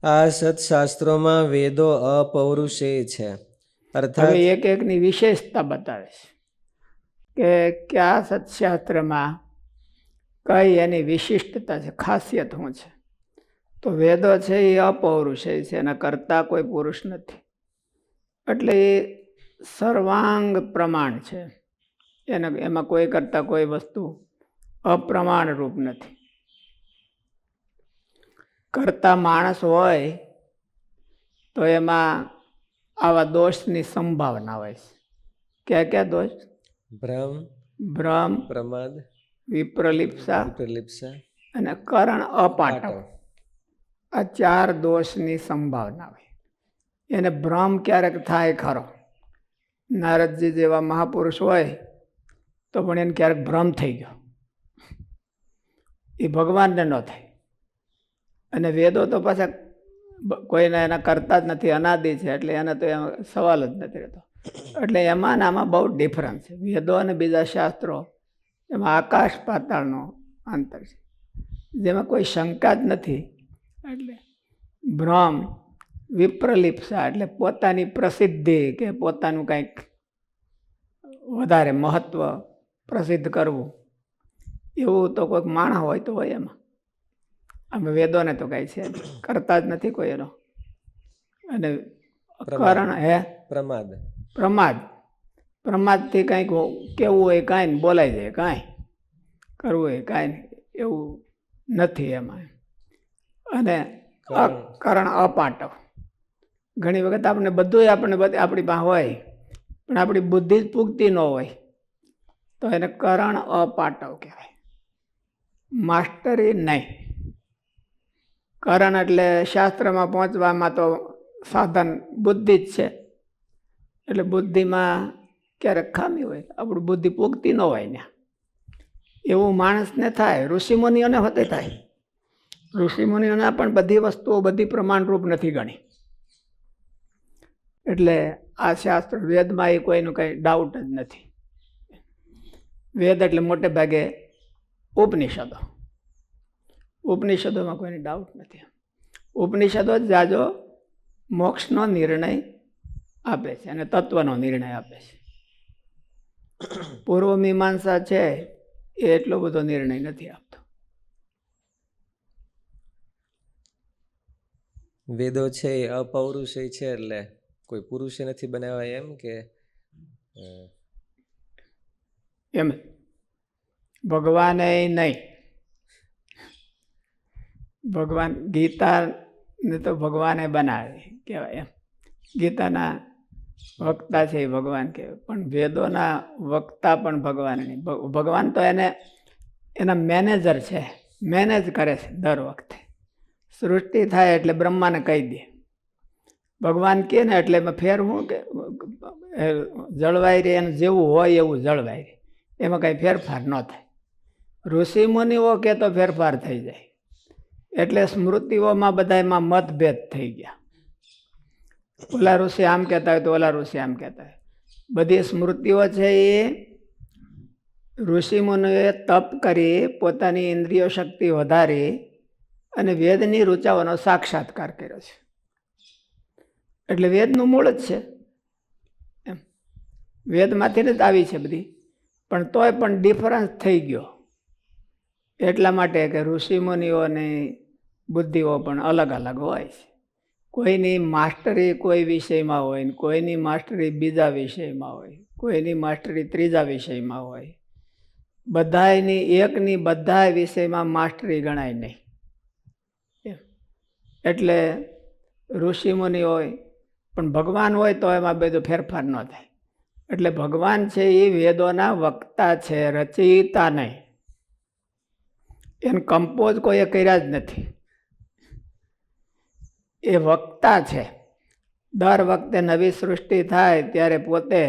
આ સત્શાસ્ત્રોમાં વેદો અપૌરુષેય છે, અર્થાત હવે એક એકની વિશેષતા બતાવે છે કે કયા સત્શાસ્ત્રમાં કઈ એની વિશિષ્ટતા છે, ખાસિયત શું છે. તો વેદો છે એ અપૌરુષેય છે, એના કરતા કોઈ પુરુષ નથી. એટલે એ સર્વાંગ પ્રમાણ છે. એમાં કોઈ કરતા કોઈ વસ્તુ અપ્રમાણ રૂપ નથી. કરતા માણસ હોય તો એમાં આવા દોષની સંભાવના હોય છે. ક્યાં ક્યાં દોષ? ભ્રમ, પ્રમાદ, વિપ્રલિપ્સા અને કરણ અપાટવ. આ 4 દોષની સંભાવના હોય. એને ભ્રમ ક્યારેક થાય ખરો. નારદજી જેવા મહાપુરુષ હોય તો પણ એને ક્યારેક ભ્રમ થઈ ગયો, એ ભગવાનને ન થાય. અને વેદો તો પાછા કોઈને એના કરતા જ નથી, અનાદિ છે, એટલે એને તો સવાલ જ નથી રહેતો. એટલે એમાં આમાં બહુ ડિફરન્સ છે. વેદો અને બીજા શાસ્ત્રો એમાં આકાશ પાતાળનો અંતર છે, જેમાં કોઈ શંકા જ નથી. એટલે ભ્રમ, વિપ્રલિપ્સા એટલે પોતાની પ્રસિદ્ધિ કે પોતાનું કંઈક વધારે મહત્વ પ્રસિદ્ધ કરવું, એવું તો કોઈક માણસ હોય તો હોય એમાં. અમે વેદોને તો કાંઈ છે કરતા જ નથી કોઈ એનો. અને કારણ પ્રમાદથી કાંઈક કેવું હોય કાંઈ ને બોલાઈ જાય, કાંઈ કરવું હોય કાંઈ એવું નથી એમાં. અને કારણ અપાટવ. ઘણી વખત આપણે બધું આપણી પાસે હોય પણ આપણી બુદ્ધિ જ પૂગતી ન હોય તો એને કરણ અપાટવ કહેવાય. માસ્ટરી નહીં. કરણ એટલે શાસ્ત્રમાં પહોંચવામાં તો સાધન બુદ્ધિ જ છે. એટલે બુદ્ધિમાં ક્યારેક ખામી હોય, આપણું બુદ્ધિ પૂગતી ન હોય ને, એવું માણસને થાય. ઋષિમુનિઓને હોતે થાય. ઋષિમુનિઓના પણ બધી વસ્તુઓ બધી પ્રમાણરૂપ નથી ગણી. એટલે આ શાસ્ત્ર વેદમાં એ કોઈનું કંઈ ડાઉટ જ નથી. વેદ એટલે મોટે ભાગે ઉપનિષદો. ઉપનિષદોમાં કોઈને ડાઉટ નથી. ઉપનિષદો જ જાજો મોક્ષનો નિર્ણય આપે છે અને તત્વનો નિર્ણય આપે છે. પૂર્વ મીમાંસા છે એ એટલો બધો નિર્ણય નથી આપતો. વેદો છે એ અપૌરુષેય છે, એટલે કોઈ પુરુષે નથી બનાવ્યા એમ કે એમ ભગવાને નહીં. ભગવાન ગીતાને તો ભગવાને બનાવી કહેવાય. એમ ગીતાના વક્તા છે એ ભગવાન કહેવાય, પણ વેદોના વક્તા પણ ભગવાન નહીં. ભગવાન તો એના મેનેજર છે, મેનેજ કરે છે. દર વખતે સૃષ્ટિ થાય એટલે બ્રહ્માને કહી દે. ભગવાન કહે ને એટલે એમાં ફેર હું કે જળવાઈ રહે, એનું જેવું હોય એવું જળવાઈ રહે, એમાં કાંઈ ફેરફાર ન થાય. ઋષિ મુનિઓ કે તો ફેરફાર થઈ જાય. એટલે સ્મૃતિઓમાં બધા એમાં મતભેદ થઈ ગયા. ઓલા ઋષિ આમ કહેતા હોય તો ઓલા ઋષિ આમ કહેતા હોય. બધી સ્મૃતિઓ છે એ ઋષિમુનિઓએ તપ કરી પોતાની ઇન્દ્રિયો શક્તિ વધારી અને વેદની ઋચાઓનો સાક્ષાત્કાર કર્યો છે. એટલે વેદનું મૂળ જ છે. એમ વેદમાંથી જ આવી છે બધી, પણ તોય પણ ડિફરન્સ થઈ ગયો. એટલા માટે કે ઋષિમુનિઓની બુદ્ધિઓ પણ અલગ અલગ હોય છે. કોઈની માસ્ટરી કોઈ વિષયમાં હોય ને કોઈની માસ્ટરી બીજા વિષયમાં હોય, કોઈની માસ્ટરી ત્રીજા વિષયમાં હોય. બધાની એકની બધા વિષયમાં માસ્ટરી ગણાય નહીં. એટલે ઋષિમુનિ હોય પણ ભગવાન હોય તો એમાં બધું ફેરફાર ન થાય. એટલે ભગવાન છે એ વેદોના વક્તા છે, રચયિતા નહીં. એને કમ્પોઝ કોઈએ કર્યા જ નથી. એ વક્તા છે. દર વખતે નવી સૃષ્ટિ થાય ત્યારે પોતે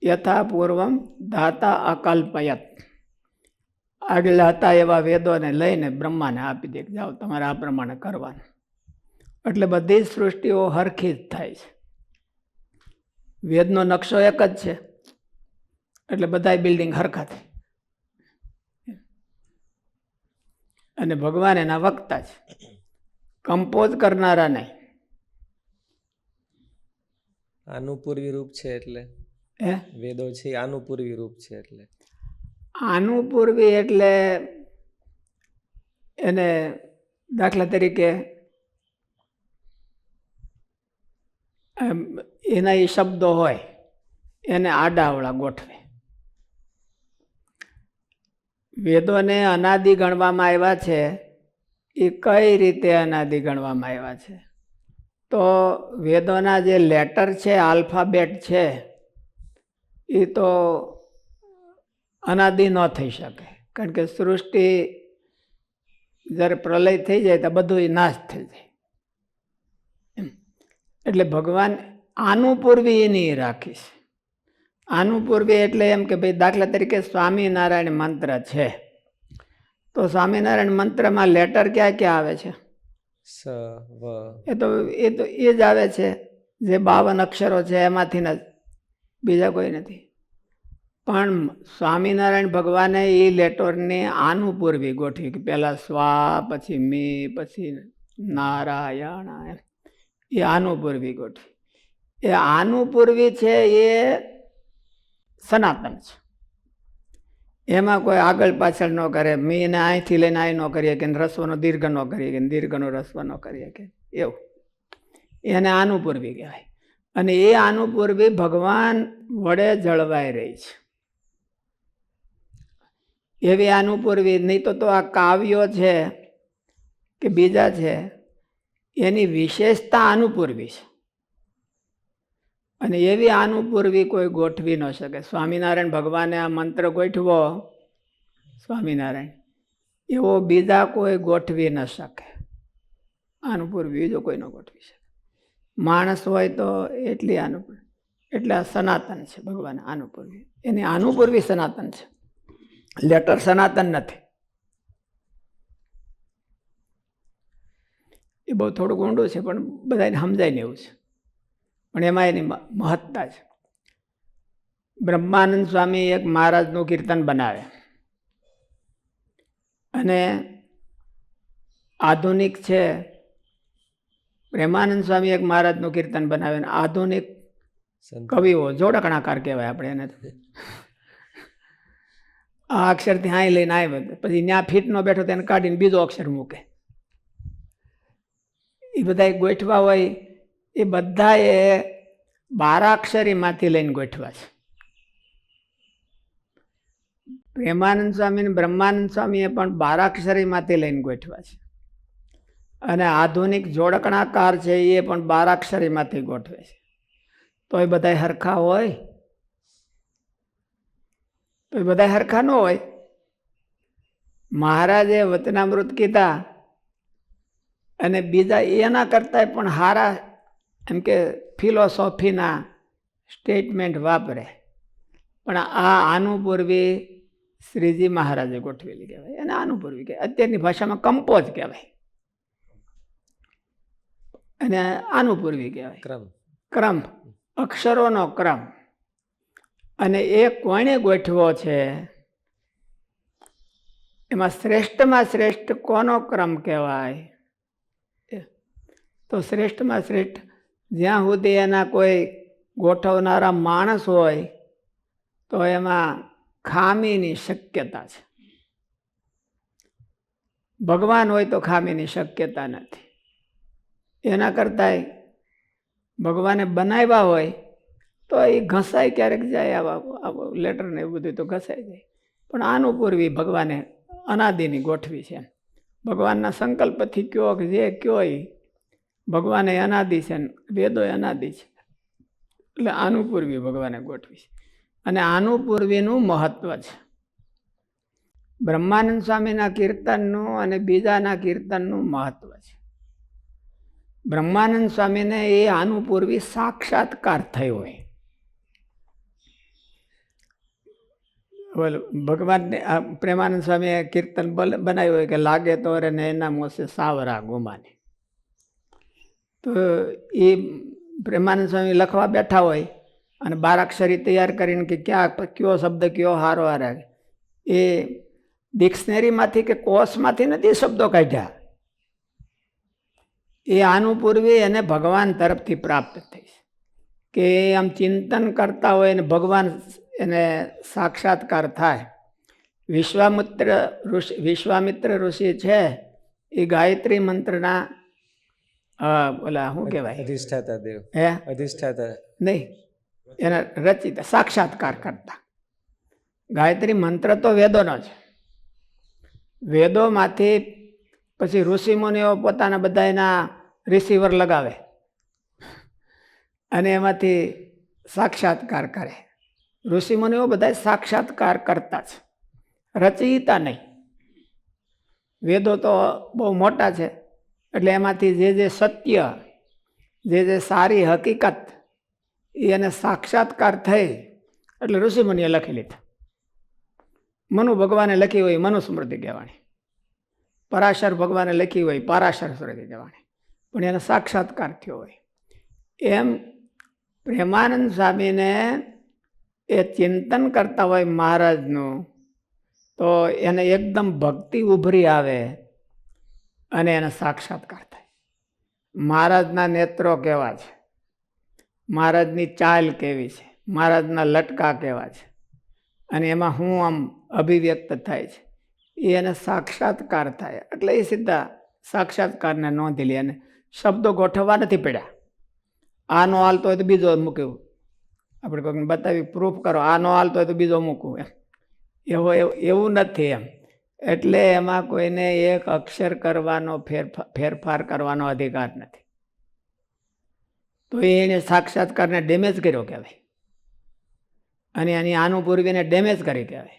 યથાપૂર્વમ ધાતા અકલ્પયત, આગળ હતા એવા વેદોને લઈને બ્રહ્માને આપી દે, જાઓ તમારે આ પ્રમાણે કરવાનું. એટલે બધી જ સૃષ્ટિઓ હરખી જ થાય છે. વેદનો નકશો એક જ છે, એટલે બધા બિલ્ડિંગ હરખા થાય. અને ભગવાન એના વક્તા છે. કમ્પોઝ કરનારા નહીં. આનું પૂર્વી રૂપ છે એટલે હે વેદો છે એ આનું પૂર્વી રૂપ છે એટલે આનું પૂર્વી એટલે એને દાખલા તરીકે એના એ શબ્દો હોય એને આડાવળા ગોઠવે. વેદોને અનાદિ ગણવામાં આવ્યા છે. એ કઈ રીતે અનાદિ ગણવામાં આવ્યા છે? તો વેદોના જે લેટર છે, આલ્ફાબેટ છે, એ તો અનાદિ ન થઈ શકે. કારણ કે સૃષ્ટિ જ્યારે પ્રલય થઈ જાય તો બધું નાશ થઈ જાય. એટલે ભગવાન આનું પૂર્વી એની રાખીશ. આનું પૂર્વી એટલે એમ કે ભાઈ દાખલા તરીકે સ્વામિનારાયણ મંત્ર છે, તો સ્વામિનારાયણ મંત્રમાં લેટર ક્યાં ક્યાં આવે છે? સ વ એ તો એ જ આવે છે, જે 52 અક્ષરો છે એમાંથી જ, બીજા કોઈ નથી. પણ સ્વામિનારાયણ ભગવાને એ લેટરને આનું પૂર્વી ગોઠવી કે પહેલાં સ્વા, પછી મી, પછી નારાયણ, એ આનું પૂર્વી ગોઠવી. એ આનું પૂર્વી છે એ સનાતન છે. એમાં કોઈ આગળ પાછળ ન કરે. મીને અહીંથી લઈને અહીં ન કરીએ કે રસ્વનો દીર્ઘ ન કરીએ કે દીર્ઘનો રસ્વ ન કરીએ કે એવું. એને આનું પૂર્વી કહેવાય. અને એ આનું પૂર્વી ભગવાન વડે જળવાઈ રહી છે. એવી આનું પૂર્વી નહીં તો આ કાવ્યો છે કે બીજા છે એની વિશેષતા આનું પૂર્વી છે. અને એવી આનું પૂર્વી કોઈ ગોઠવી ન શકે. સ્વામિનારાયણ ભગવાને આ મંત્ર ગોઠવો, સ્વામિનારાયણ, એવો બીજા કોઈ ગોઠવી ન શકે. આનું પૂર્વી બીજો કોઈ ન ગોઠવી શકે. માણસ હોય તો એટલી આનું પૂર્વી, એટલે આ સનાતન છે ભગવાન આનું પૂર્વી. એની આનું પૂર્વી સનાતન છે. લેટર સનાતન નથી. એ બહુ થોડું ઊંડું છે પણ બધાને સમજાય ને એવું છે. પણ એમાં એની મહત્તા છે. બ્રહ્માનંદ સ્વામી એક મહારાજનું કીર્તન બનાવે અને આધુનિક છે. પ્રેમાનંદ સ્વામી એક મહારાજનું કીર્તન બનાવે અને આધુનિક કવિઓ જોડકણાકાર કહેવાય આપણે એને. આ અક્ષરથી હાઈ લઈને આવે પછી ત્યાં ફીટ નો બેઠો તેને કાઢીને બીજો અક્ષર મૂકે. એ બધા ગોઠવા હોય એ બધા એ 12 અક્ષરીમાંથી લઈને ગોઠવા છે. પ્રેમાનંદ સ્વામી અને બ્રહ્માનંદ સ્વામીએ પણ 12 અક્ષરીમાંથી લઈને ગોઠવા છે. અને આધુનિક જોડકણાકાર છે એ પણ 12 અક્ષરીમાંથી ગોઠવે છે. તો એ બધા હરખા હોય? તો એ બધા હરખા ન હોય. મહારાજે વચનામૃત કીધા અને બીજા એના કરતા પણ હારા એમ કે ફિલોસોફીના સ્ટેટમેન્ટ વાપરે. પણ આનું પૂર્વી શ્રીજી મહારાજે ગોઠવેલી કહેવાય. અને આનું પૂર્વી કહેવાય. અત્યારની ભાષામાં કંપોઝ કહેવાય. અને આનું પૂર્વી કહેવાય. ક્રમ, અક્ષરોનો ક્રમ. અને એ કોણે ગોઠવો છે? એમાં શ્રેષ્ઠમાં શ્રેષ્ઠ કોનો ક્રમ કહેવાય? તો શ્રેષ્ઠમાં શ્રેષ્ઠ જ્યાં સુધી એના કોઈ ગોઠવનારા માણસ હોય તો એમાં ખામીની શક્યતા છે. ભગવાન હોય તો ખામીની શક્યતા નથી. એના કરતાંય ભગવાને બનાવ્યા હોય તો એ ઘસાય ક્યારેક જાય. આવા લેટર ને એવું બધું તો ઘસાઈ જાય. પણ આનું પૂર્વી ભગવાને અનાદિની ગોઠવી છે. ભગવાનના સંકલ્પથી કયો કે જે કયો એ ભગવાને અનાદિ છે, વેદો અનાદિ છે. એટલે આનું પૂર્વી ભગવાને ગોઠવી છે. અને આનું પૂર્વીનું મહત્વ છે. બ્રહ્માનંદ સ્વામીના કીર્તનનું અને બીજાના કીર્તનનું મહત્વ છે. બ્રહ્માનંદ સ્વામીને એ આનું પૂર્વી સાક્ષાત્કાર થયો હોય. ભગવાનને પ્રેમાનંદ સ્વામીએ કીર્તન બનાવ્યું હોય કે લાગે તો રે ને એના મોસે સાવરા ગુમાને. તો એ પ્રેમાનંદ સ્વામી લખવા બેઠા હોય અને 12 અક્ષરી તૈયાર કરીને કે ક્યાં કયો શબ્દ કયો હારો હારે એ ડિક્શનરીમાંથી કે કોષમાંથી નથી શબ્દો કાઢ્યા. એ આનુપૂર્વી એને ભગવાન તરફથી પ્રાપ્ત થઈ છે કે આમ ચિંતન કરતા હોય ને ભગવાન એને સાક્ષાત્કાર થાય. વિશ્વામિત્ર ઋષિ છે એ ગાયત્રી મંત્રના ઓલા શું કહેવાય અધિષ્ઠાતા દેવ, હે અધિષ્ઠાતા નહીં, એના રચિત સાક્ષાત્કાર કરતા. ગાયત્રી મંત્ર તો વેદોનો છે. વેદોમાંથી પછી ઋષિમુનિઓ પોતાના બધા એના રિસીવર લગાવે અને એમાંથી સાક્ષાત્કાર કરે. ઋષિમુનિઓ બધા સાક્ષાત્કાર કરતા છે, રચયિતા નહીં. વેદો તો બહુ મોટા છે એટલે એમાંથી જે સત્ય, જે સારી હકીકત એને સાક્ષાત્કાર થઈ એટલે ઋષિમુનિએ લખી લીધા. મનુ ભગવાને લખી હોય મનુસ્મૃતિ કહેવાની, પરાશર ભગવાને લખી હોય પારાશર સ્મૃતિ કહેવાની, પણ એને સાક્ષાત્કાર થયો હોય. એમ પ્રેમાનંદ સ્વામીને એ ચિંતન કરતા હોય મહારાજનું, તો એને એકદમ ભક્તિ ઉભરી આવે અને એને સાક્ષાત્કાર થાય. મહારાજના નેત્રો કેવા છે, મહારાજની ચાલ કેવી છે, મહારાજના લટકા કેવા છે, અને એમાં હું આમ અભિવ્યક્ત થાય છે, એ એને સાક્ષાત્કાર થાય. એટલે એ સીધા સાક્ષાત્કારને નોંધી લે અને શબ્દો ગોઠવવા નથી પડ્યા. આનો હાલતો હોય તો બીજો મૂક્યું, આપણે કોઈને બતાવી પ્રૂફ કરો, આનો હાલતો હોય તો બીજો મૂકવું, એમ એવું નથી એમ. એટલે એમાં કોઈને એક અક્ષર કરવાનો ફેરફાર કરવાનો અધિકાર નથી. તો એને સાક્ષાત્કારને ડેમેજ કર્યો કહેવાય, અને એની આનુપૂર્વીને ડેમેજ કરી કહેવાય.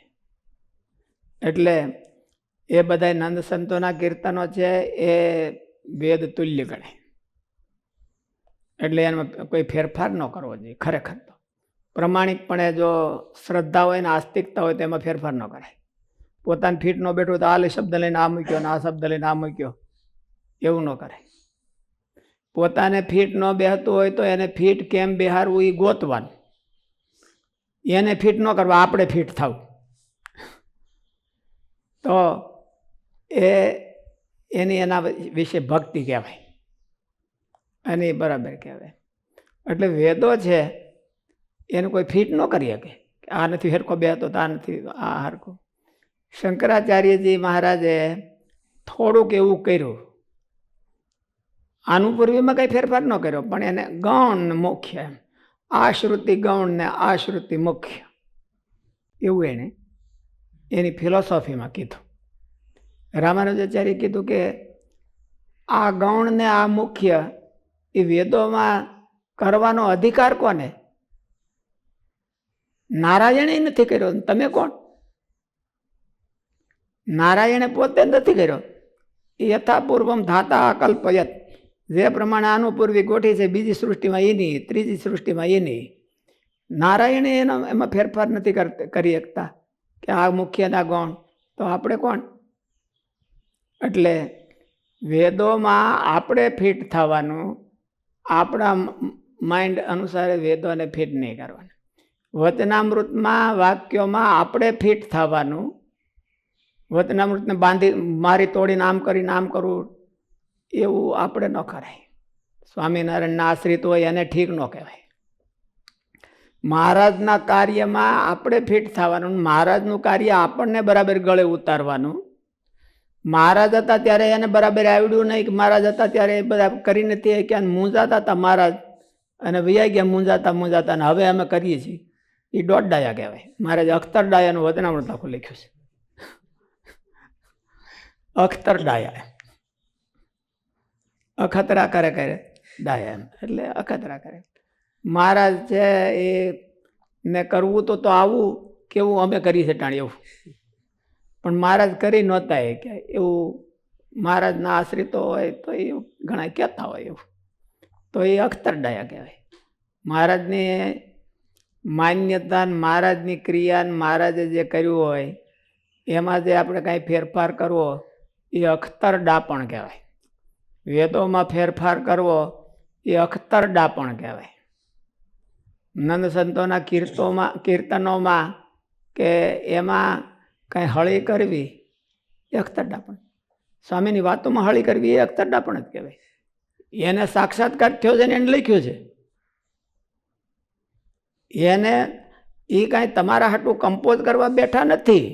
એટલે એ બધા નંદ સંતોના કીર્તનો છે એ વેદ તુલ્ય ગણાય. એટલે એમાં કોઈ ફેરફાર ન કરવો જોઈએ. ખરેખર તો પ્રમાણિકપણે જો શ્રદ્ધા હોય ને આસ્તિકતા હોય તો એમાં ફેરફાર ન કરાય. પોતાને ફીટ ન બેઠું તો આ શબ્દ લઈને આ મૂક્યો ને આ શબ્દ લઈને આ મૂક્યો, એવું ન કરાય. પોતાને ફીટ ન બેહતું હોય તો એને ફીટ કેમ બેહારવું એ ગોતવાનું. એને ફીટ ન કરવા, આપણે ફીટ થવું, તો એની એના વિશે ભક્તિ કહેવાય અને એ બરાબર કહેવાય. એટલે વેદો છે એનું કોઈ ફીટ ન કરી શકે કે આ નથી હરખો બેહતો તો આ નથી આ હરખો. શંકરાચાર્યજી મહારાજે થોડુંક એવું કર્યું, આનું પૂર્વીમાં કંઈ ફેરફાર ન કર્યો, પણ એને ગૌણ ને મુખ્ય, એમ આ શ્રુતિ ગૌણ ને આ શ્રુતિ મુખ્ય, એવું એને એની ફિલોસોફીમાં કીધું. રામાનુજાચાર્ય કીધું કે આ ગૌણ ને આ મુખ્ય એ વેદોમાં કરવાનો અધિકાર કોને? નારાયણે નથી કર્યો, તમે કોણ? નારાયણે પોતે નથી કર્યો. યથાપૂર્વમ ધાતા કલ્પયત, જે પ્રમાણે આનું પૂર્વી ગોઠી છે બીજી સૃષ્ટિમાં એની, ત્રીજી સૃષ્ટિમાં એની. નારાયણે એનો એમાં ફેરફાર નથી કરી શકતા કે આ મુખ્ય ના ગૌણ, તો આપણે કોણ? એટલે વેદોમાં આપણે ફિટ થવાનું, આપણા માઇન્ડ અનુસાર વેદોને ફિટ નહીં કરવાના. વચનામૃતમાં વાક્યોમાં આપણે ફિટ થવાનું. વચનામૃતને બાંધી મારી તોડીને આમ કરીને આમ કરવું એવું આપણે ન કરાય. સ્વામિનારાયણના આશ્રિત હોય એને ઠીક ન કહેવાય. મહારાજના કાર્યમાં આપણે ફિટ થવાનું, મહારાજનું કાર્ય આપણને બરાબર ગળે ઉતારવાનું. મહારાજ હતા ત્યારે એને બરાબર આવડ્યું નહીં કે મહારાજ હતા ત્યારે એ બધા કરી નથી કે મૂંઝાતા હતા મહારાજ, અને વૈયા ગયા મૂંઝાતા ને હવે અમે કરીએ છીએ. એ દોઢ ડાયા કહેવાય. મહારાજે અખ્તર ડાયાનું વચનામૃત આખું લખ્યું છે. અખ્તર ડાયા, અખતરા કરે ડાયા, એમ એટલે અખતરા કરે. મહારાજ છે એ ને કરવું તો આવું કેવું અમે કરી છે ટાણી એવું, પણ મહારાજ કરી નહોતા એ કે એવું. મહારાજના આશ્રિતો હોય તો એ ઘણા કહેતા હોય એવું, તો એ અખ્તર ડાયા કહેવાય. મહારાજની માન્યતા, મહારાજની ક્રિયા, મહારાજે જે કર્યું હોય એમાં જે આપણે કાંઈ ફેરફાર કરવો એ અખ્તર ડાપણ કહેવાય. વેદોમાં ફેરફાર કરવો એ અખ્તર ડાપણ કહેવાય. નંદ સંતોના કીર્તનોમાં કે એમાં કાંઈ હળી કરવી એ અખ્તર ડાપણ. સ્વામીની વાતોમાં હળી કરવી એ અખ્તર ડાપણ જ કહેવાય. એને સાક્ષાત્કાર થયો છે ને એને લખ્યું છે. એને એ કાંઈ તમારા હાટું કમ્પોઝ કરવા બેઠા નથી.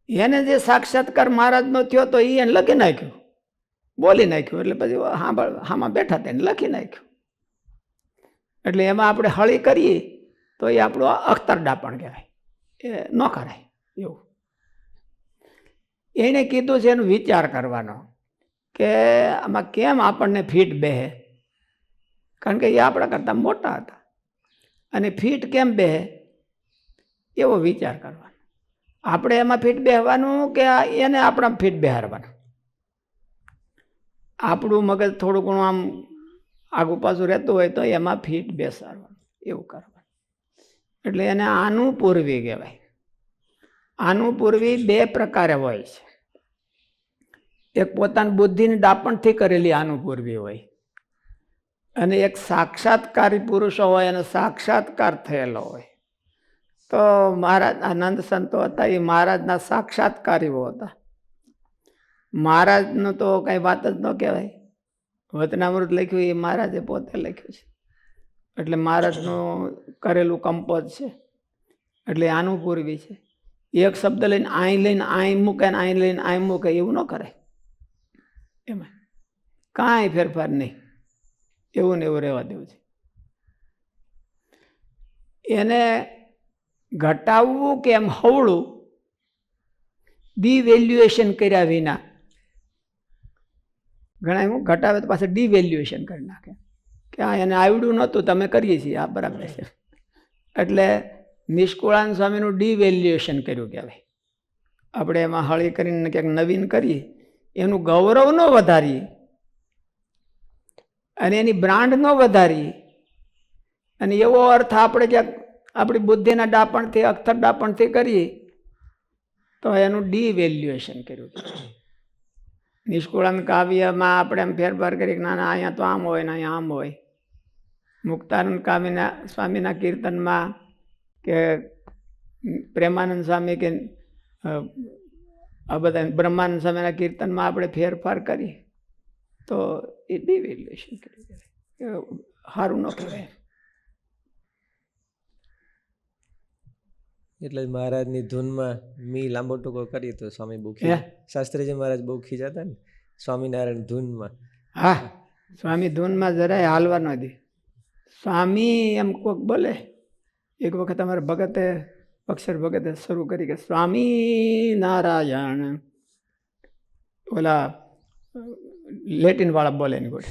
એને જે સાક્ષાત્કાર મહારાજનો થયો તો એ એને લખી નાખ્યું, બોલી નાખ્યું. એટલે પછી હામાં બેઠા તેને લખી નાખ્યું. એટલે એમાં આપણે હળી કરીએ તો એ આપણું અખ્તરડાપણ કહેવાય, એ ન કરાય એવું. એને કીધું છે એનો વિચાર કરવાનો કે આમાં કેમ આપણને ફીટ બેહે, કારણ કે એ આપણા કરતાં મોટા હતા, અને ફીટ કેમ બેહે એવો વિચાર કરવાનો. આપણે એમાં ફીટ બેહવાનું કે એને આપણા ફીટ બેહારવાનું. આપણું મગજ થોડું ઘણું આમ આગું પાછું રહેતું હોય તો એમાં ફીટ બેસાડવાનું, એવું કરવાનું. એટલે એને આનું પૂર્વી કહેવાય. આનું પૂર્વી બે પ્રકારે હોય છે. એક પોતાની બુદ્ધિની દાપણથી કરેલી આનું પૂર્વી હોય, અને એક સાક્ષાત્કારી પુરુષો હોય અને સાક્ષાત્કાર થયેલો હોય. તો મહારાજ આનંદ સંતો હતા એ મહારાજના સાક્ષાત્કારીઓ હતા. મહારાજનું તો કંઈ વાત જ ન કહેવાય. વચનામૃત લખ્યું એ મહારાજે પોતે લખ્યું છે, એટલે મહારાજનું કરેલું કમ્પોઝ છે, એટલે આનું પૂર્વી છે. એક શબ્દ લઈને આઈ મૂકે ને આઈ લઈને આઈ મૂકે એવું ન કરાય. એમાં કાંઈ ફેરફાર નહીં, એવું ને એવું રહેવા દેવું છે. એને ઘટાવવું કે એમ હવળું ડિવેલ્યુએશન કર્યા વિના, ઘણા એવું ઘટાવે તો પાછું ડિવેલ્યુએશન કરી નાખે કે આ એને આવડ્યું નહોતું, તમે કરીએ છીએ આ બરાબર છે. એટલે નિષ્કુળાનંદ સ્વામીનું ડિવેલ્યુએશન કર્યું કહેવાય. આપણે એમાં હળી કરીને ક્યાંક નવીન કરીએ, એનું ગૌરવ ન વધારીએ અને એની બ્રાન્ડ ન વધારીએ, અને એવો અર્થ આપણે ક્યાંક આપણી બુદ્ધિના ડાપણથી અક્ષર ડાપણથી કરીએ તો એનું ડિવેલ્યુએશન કર્યું. નિષ્કુળાનંદ કાવ્યમાં આપણે એમ ફેરફાર કરીએ કે ના અહીંયા તો આમ હોય ને અહીંયા આમ હોય. મુક્તાનંદ સ્વામીના કીર્તનમાં કે પ્રેમાનંદ સ્વામી કે આ બધા બ્રહ્માનંદ સ્વામીના કીર્તનમાં આપણે ફેરફાર કરીએ તો એ ડિવેલ્યુએશન કર્યું, સારું ન કહેવાય. એટલે જ મહારાજની ધૂનમાં મી લાંબો ટૂંકો કરીએ તો સ્વામી બહુ શાસ્ત્રીજી મહારાજ બહુ ખીજાતા ને સ્વામિનારાયણ ધૂનમાં. હા, સ્વામી ધૂનમાં જરાય હાલવા ન દે. સ્વામી એમ કોઈક બોલે. એક વખત અમારે ભગતે અક્ષર ભગતે શરૂ કરી કે સ્વામી નારાયણ, ઓલા લેટિન વાળા બોલે ની ગોળે